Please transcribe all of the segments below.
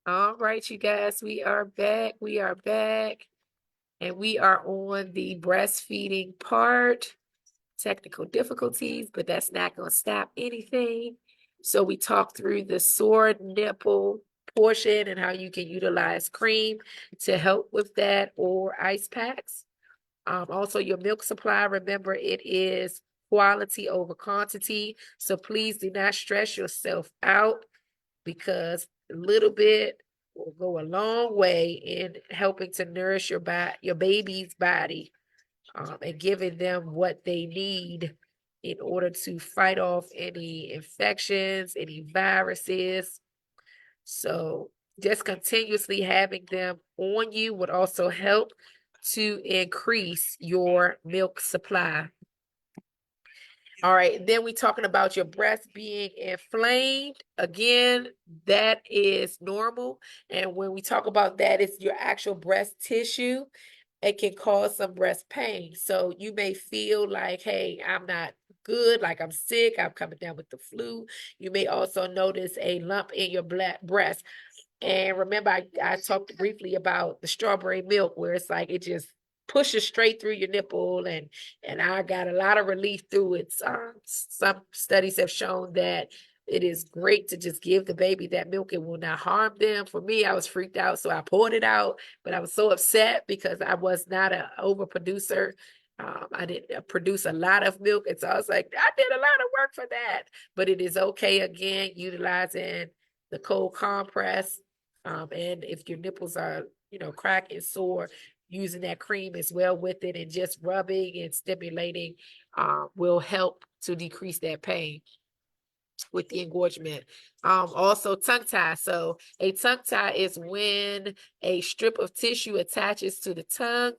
All right, you guys, we are back. We are back. And we are on the breastfeeding part. Technical difficulties, but that's not going to stop anything. So we talked through the sore nipple portion and how you can utilize cream to help with that or ice packs. Also, your milk supply, remember, it is quality over quantity. So please do not stress yourself out because a little bit will go a long way in helping to nourish your baby's body, and giving them what they need in order to fight off any infections, any viruses. So just continuously having them on you would also help to increase your milk supply. All right, then we talking about your breast being inflamed. Again, that is normal. And when we talk about that, it's your actual breast tissue. It can cause some breast pain. So you may feel like, hey, I'm not good, like I'm sick, I'm coming down with the flu. You may also notice a lump in your black breast. And remember, I talked briefly about the strawberry milk where it's like it just pushes straight through your nipple, and I got a lot of relief through it. Some studies have shown that it is great to just give the baby that milk. It will not harm them. For me, I was freaked out, so I poured it out, but I was so upset because I was not an overproducer. I didn't produce a lot of milk, and so I was like, I did a lot of work for that. But it is okay again, utilizing the cold compress, and if your nipples are, cracked and sore, using that cream as well with it and just rubbing and stimulating will help to decrease that pain with the engorgement. Also tongue tie. So a tongue tie is when a strip of tissue attaches to the tongue,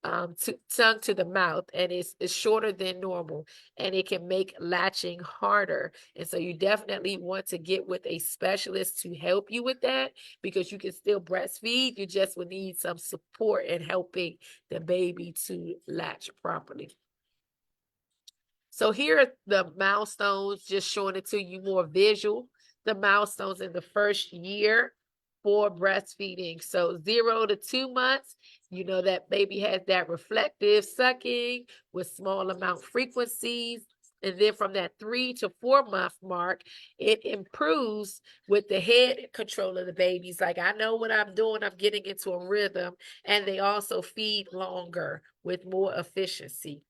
tongue to the mouth, and it's shorter than normal, and it can make latching harder. And so you definitely want to get with a specialist to help you with that, because you can still breastfeed. You just would need some support in helping the baby to latch properly. So here are the milestones, just showing it to you more visual. The milestones in the first year for breastfeeding. So 0 to 2 months, that baby has that reflective sucking with small amount frequencies. And then from that 3 to 4 month mark, it improves with the head control of the babies. Like, I know what I'm doing, I'm getting into a rhythm. And they also feed longer with more efficiency.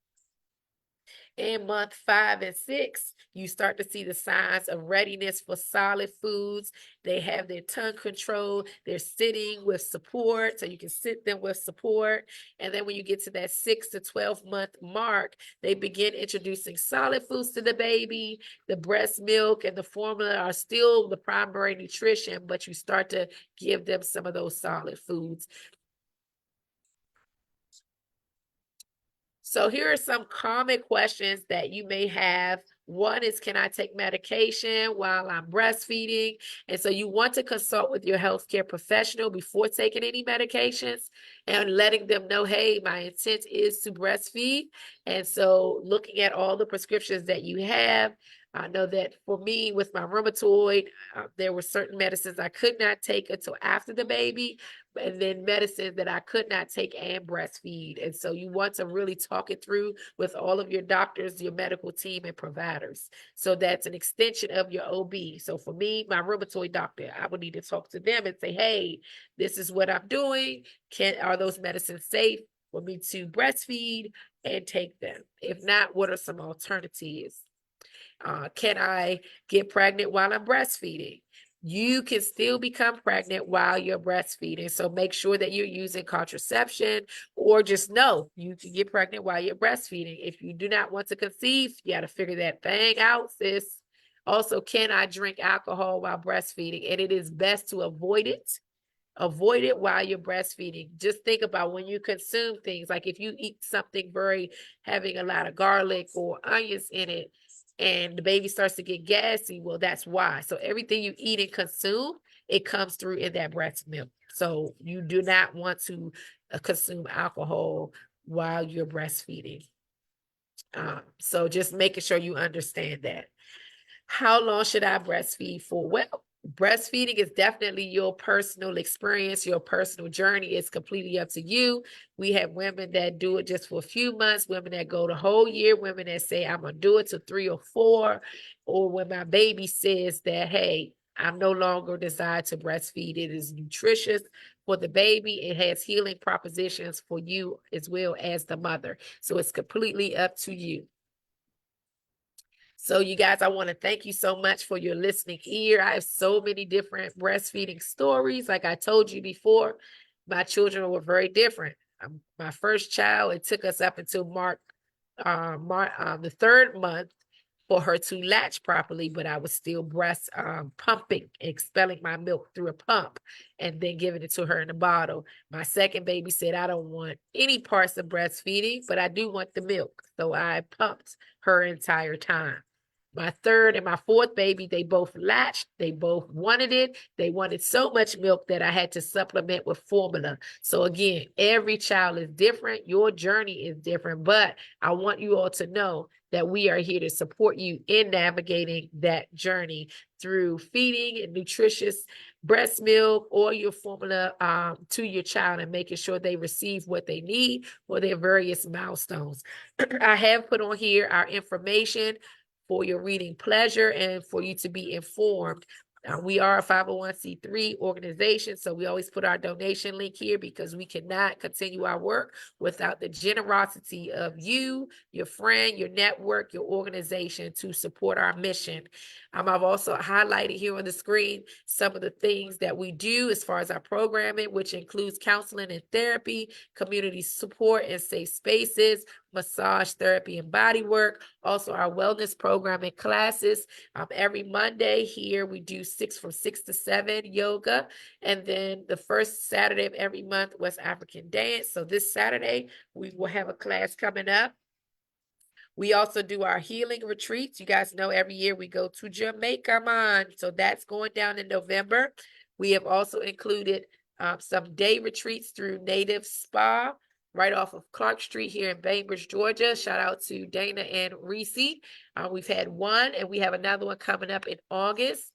In month 5 and 6, you start to see the signs of readiness for solid foods. They have their tongue control. They're sitting with support, so you can sit them with support. And then when you get to that 6 to 12 month mark, they begin introducing solid foods to the baby. The breast milk and the formula are still the primary nutrition, but you start to give them some of those solid foods. So here are some common questions that you may have. One is, can I take medication while I'm breastfeeding? And so you want to consult with your healthcare professional before taking any medications and letting them know, hey, my intent is to breastfeed. And so looking at all the prescriptions that you have, I know that for me with my rheumatoid, there were certain medicines I could not take until after the baby, and then medicine that I could not take and breastfeed. And so you want to really talk it through with all of your doctors, your medical team, and providers. So that's an extension of your OB. So for me, my rheumatoid doctor, I would need to talk to them and say, hey, this is what I'm doing. Are those medicines safe for me to breastfeed and take them? If not, what are some alternatives? Can I get pregnant while I'm breastfeeding? You can still become pregnant while you're breastfeeding. So make sure that you're using contraception, or just know you can get pregnant while you're breastfeeding. If you do not want to conceive, you got to figure that thing out, sis. Also, can I drink alcohol while breastfeeding? And it is best to avoid it. Avoid it while you're breastfeeding. Just think about when you consume things, like if you eat something having a lot of garlic or onions in it, and the baby starts to get gassy, well, that's why. So everything you eat and consume, it comes through in that breast milk. So you do not want to consume alcohol while you're breastfeeding. So just making sure you understand that. How long should I breastfeed for? Well, Breastfeeding is definitely your personal experience, your personal journey. It's completely up to you. We have women that do it just for a few months, women that go the whole year, women that say, I'm going to do it to 3 or 4, or when my baby says that, hey, I'm no longer desire to breastfeed. It is nutritious for the baby. It has healing propositions for you as well as the mother. So it's completely up to you. So you guys, I want to thank you so much for your listening ear. I have so many different breastfeeding stories. Like I told you before, my children were very different. My first child, it took us up until the 3rd month for her to latch properly, but I was still breast pumping, expelling my milk through a pump and then giving it to her in a bottle. My second baby said, I don't want any parts of breastfeeding, but I do want the milk. So I pumped her entire time. My third and my fourth baby, they both latched. They both wanted it. They wanted so much milk that I had to supplement with formula. So again, every child is different. Your journey is different, but I want you all to know that we are here to support you in navigating that journey through feeding and nutritious breast milk or your formula to your child and making sure they receive what they need for their various milestones. I have put on here our information for your reading pleasure and for you to be informed. We are a 501c3 organization, so we always put our donation link here because we cannot continue our work without the generosity of you, your friend, your network, your organization to support our mission. I've also highlighted here on the screen some of the things that we do as far as our programming, which includes counseling and therapy, community support and safe spaces, massage therapy and body work, also our wellness program and classes. Every Monday here we do from 6 to 7 yoga, and then the first Saturday of every month West African dance. So this Saturday we will have a class coming up. We also do our healing retreats. You guys know every year we go to Jamaica, man. So that's going down in November. We have also included some day retreats through Native Spa right off of Clark Street here in Bainbridge, Georgia. Shout out to Dana and Reese. We've had one, and we have another one coming up in August.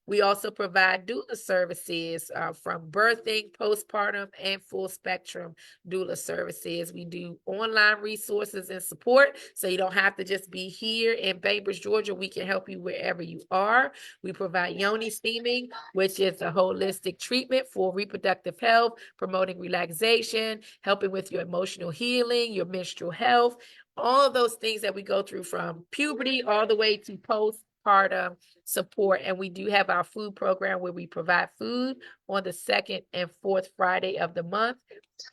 We also provide doula services from birthing, postpartum, and full spectrum doula services. We do online resources and support, so you don't have to just be here in Bainbridge, Georgia. We can help you wherever you are. We provide yoni steaming, which is a holistic treatment for reproductive health, promoting relaxation, helping with your emotional healing, your menstrual health, all of those things that we go through from puberty all the way to postpartum support. And we do have our food program where we provide food on the 2nd and 4th Friday of the month.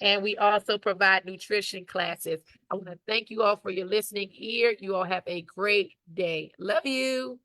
And we also provide nutrition classes. I want to thank you all for your listening ear. You all have a great day. Love you.